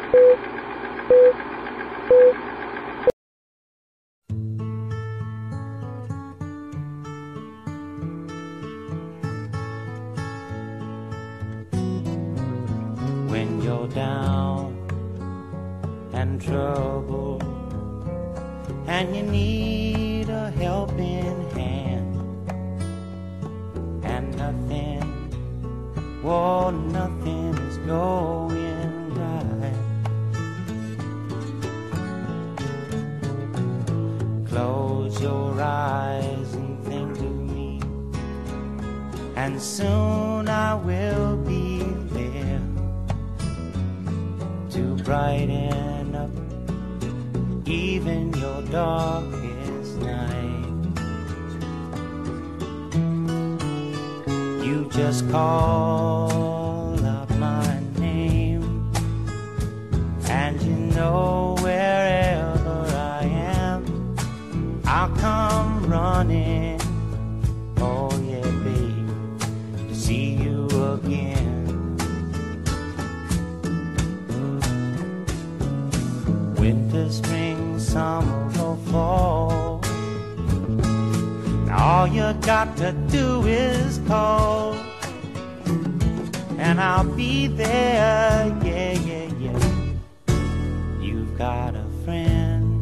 When you're down and troubled and you need a helping hand, and nothing, oh, nothing is going right. Close your eyes and think of me, and soon I will be there to brighten up even your darkest night. You just call out my name, and you know wherever I am, I'll come running. Oh yeah, babe, to see you again. Winter, spring, summer or fall, now all you got to do is call, and I'll be there, yeah, yeah, yeah. You've got a friend.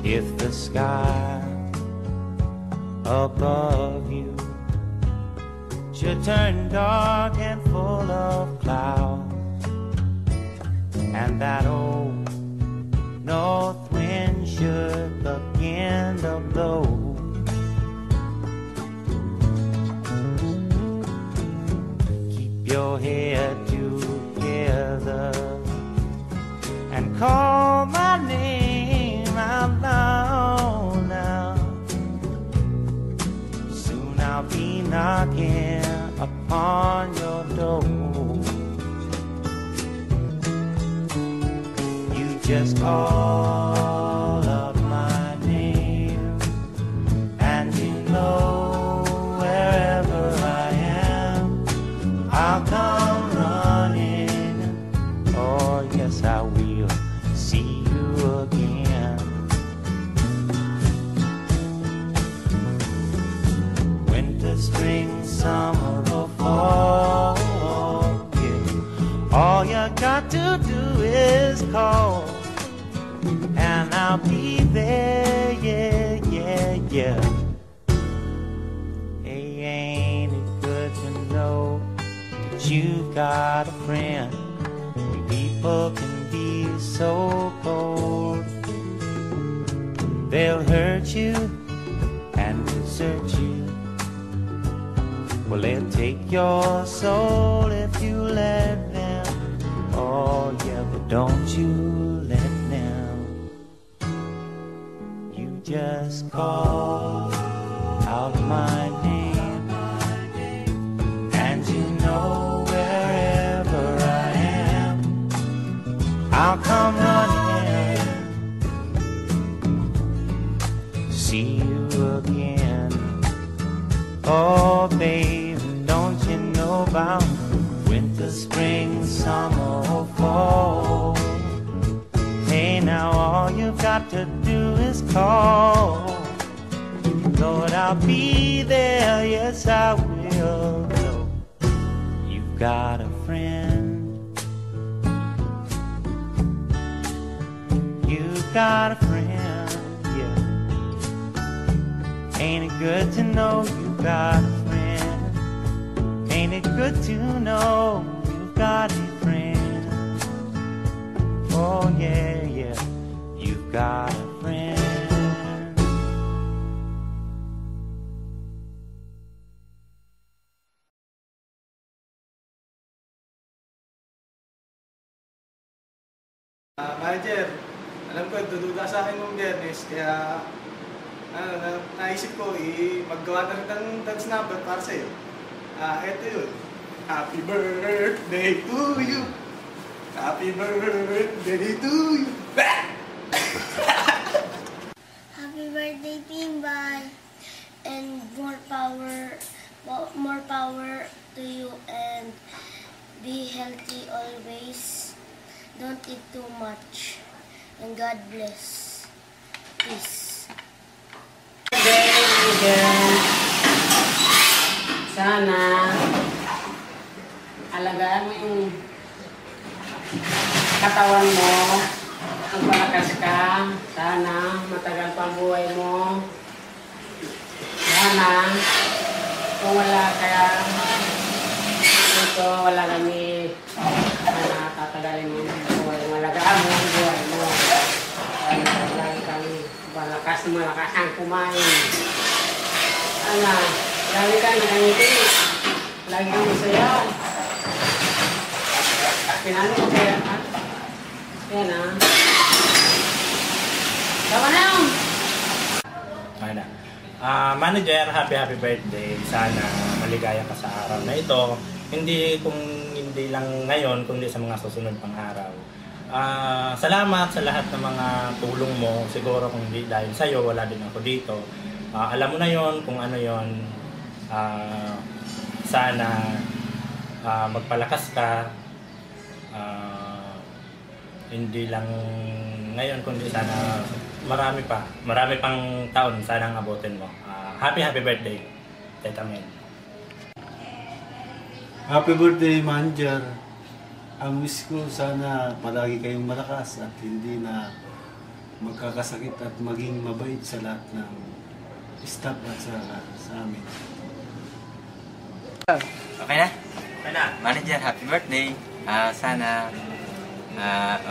If the sky above you should turn dark and full of clouds, and that old north wind should begin to blow, keep your head together and call my name out loud now. Soon I'll be knocking upon your door. You just call out my name, and you know wherever I am, I'll come running. Oh yes, I will see you again. Winter, spring, summer or fall, yeah. All you got to do is call, and I'll be there, yeah, yeah, yeah. Hey, ain't it good to know that you've got a friend? People can be so cold, they'll hurt you and desert you. Well, they'll take your soul if you let them. Oh yeah, but don't you let them. You just call out my name, and you know wherever I am, I'll come running to see you again. Oh babe, don't you know about winter, spring, summer or fall? Hey, now all you've got to do is call. Lord, I'll be there, yes I will. You've got a friend. You've got a friend, yeah. Ain't it good to know you've got a friend? Ain't it good to know you've got a friend? Oh yeah, yeah, you've got a friend. Manager, alam ko, dududa sa akin nung Biyernes, kaya naisip ko, maggawa na rin ng dance number para sa'yo. Eto yun. Happy birthday to you. Happy birthday to you. Happy birthday, Timbay. and more power to you, and be healthy always. Don't eat too much, and God bless. Peace. Sana alagaan mo yung katawan mo, magpalakas ka, sana matagal pang buhay mo. Sana kung wala kaya dito, wala kami, sana tatagalin mo yung buhay mo, alagaan mo yung buhay mo. Lagi kami malakas ang kumain. Sana lagi ka nakangiti. Lagi kang masaya. Pinano ko kaya, ha? Yan, ha? Tama na yun! Okay na. Manager, happy birthday. Sana maligaya ka sa araw na ito. Hindi lang ngayon, kundi sa mga susunod pang araw. Salamat sa lahat ng mga tulong mo. Siguro kung hindi dahil sa'yo, wala din ako dito. Alam mo na yon kung ano yon. Sana magpalakas ka. Hindi lang ngayon, kundi sana marami pang taon sana ang abutin mo. Happy birthday, Teta Mel. Happy birthday, Manager. Ang wish ko sana palagi kayong malakas at hindi na magkakasakit at maging mabait sa lahat ng staff at sa amin. Okay na? Okay na. Manager, happy birthday. Sana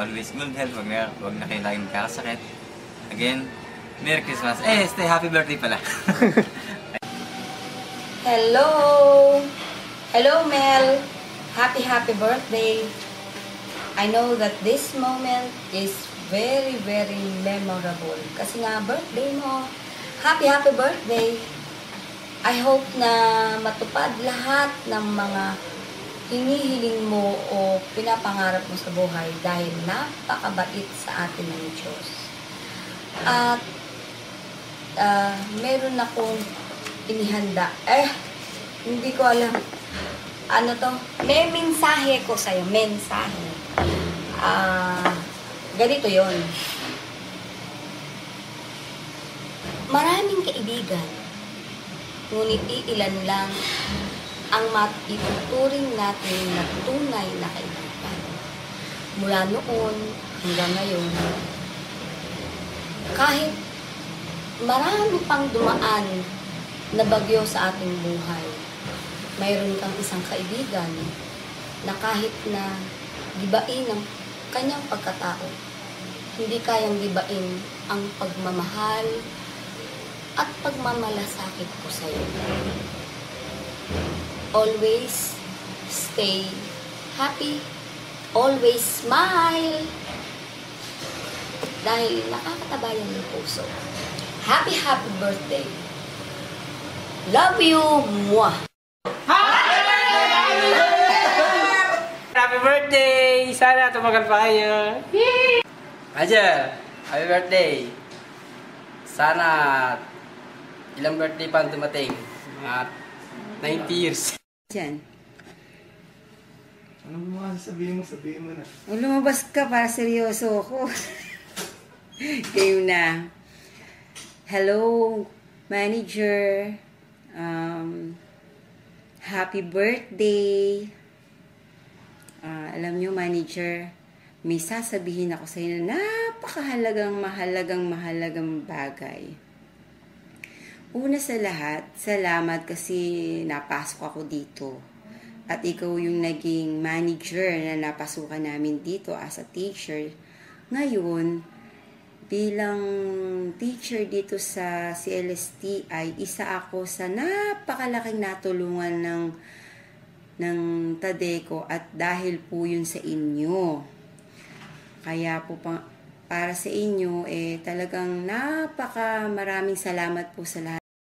always good health. Wag na kayo laging kakasakit. Again, Merry Christmas. Stay happy birthday pala. Hello! Hello, Mel! Happy birthday! I know that this moment is very memorable. Kasi nga, birthday mo. Happy birthday! I hope na matupad lahat ng mga hinihiling mo o pinapangarap mo sa buhay dahil napakabait sa atin ng Diyos. At meron akong inihanda. Hindi ko alam. Ano to? May mensahe ko sa'yo. Mensahe. Ganito yon. Maraming kaibigan. Ngunit iilan lang ang maituturing natin na tunay na kaibigan. Mula noon hanggang ngayon, kahit marami pang dumaan na bagyo sa ating buhay, mayroon kang isang kaibigan na kahit na gibain ang kanyang pagkatao, hindi kayang gibain ang pagmamahal at pagmamalasakit ko sa iyo. Always stay happy. Always smile. Dahil nakakatabayan ng puso. Happy birthday. Love you. Mwah. Happy birthday! Sana tumagal pa kayo. Manager, happy birthday. Sana ilang birthday pa ang dumating. Mga 90 years. Diyan. Anong mo sabihin mo na. Lumabas ka para seryoso ako. Kayo na. Hello, Manager. Happy birthday. Alam nyo, Manager, may sasabihin ako sa inyo na mahalagang bagay. Una sa lahat, salamat kasi napasok ako dito. At ikaw yung naging manager na napasukan namin dito as a teacher. Ngayon, bilang teacher dito sa CLST ay isa ako sa napakalaking natulungan ng Tadeco at dahil po yun sa inyo. Kaya po para sa inyo talagang maraming salamat po sa lahat.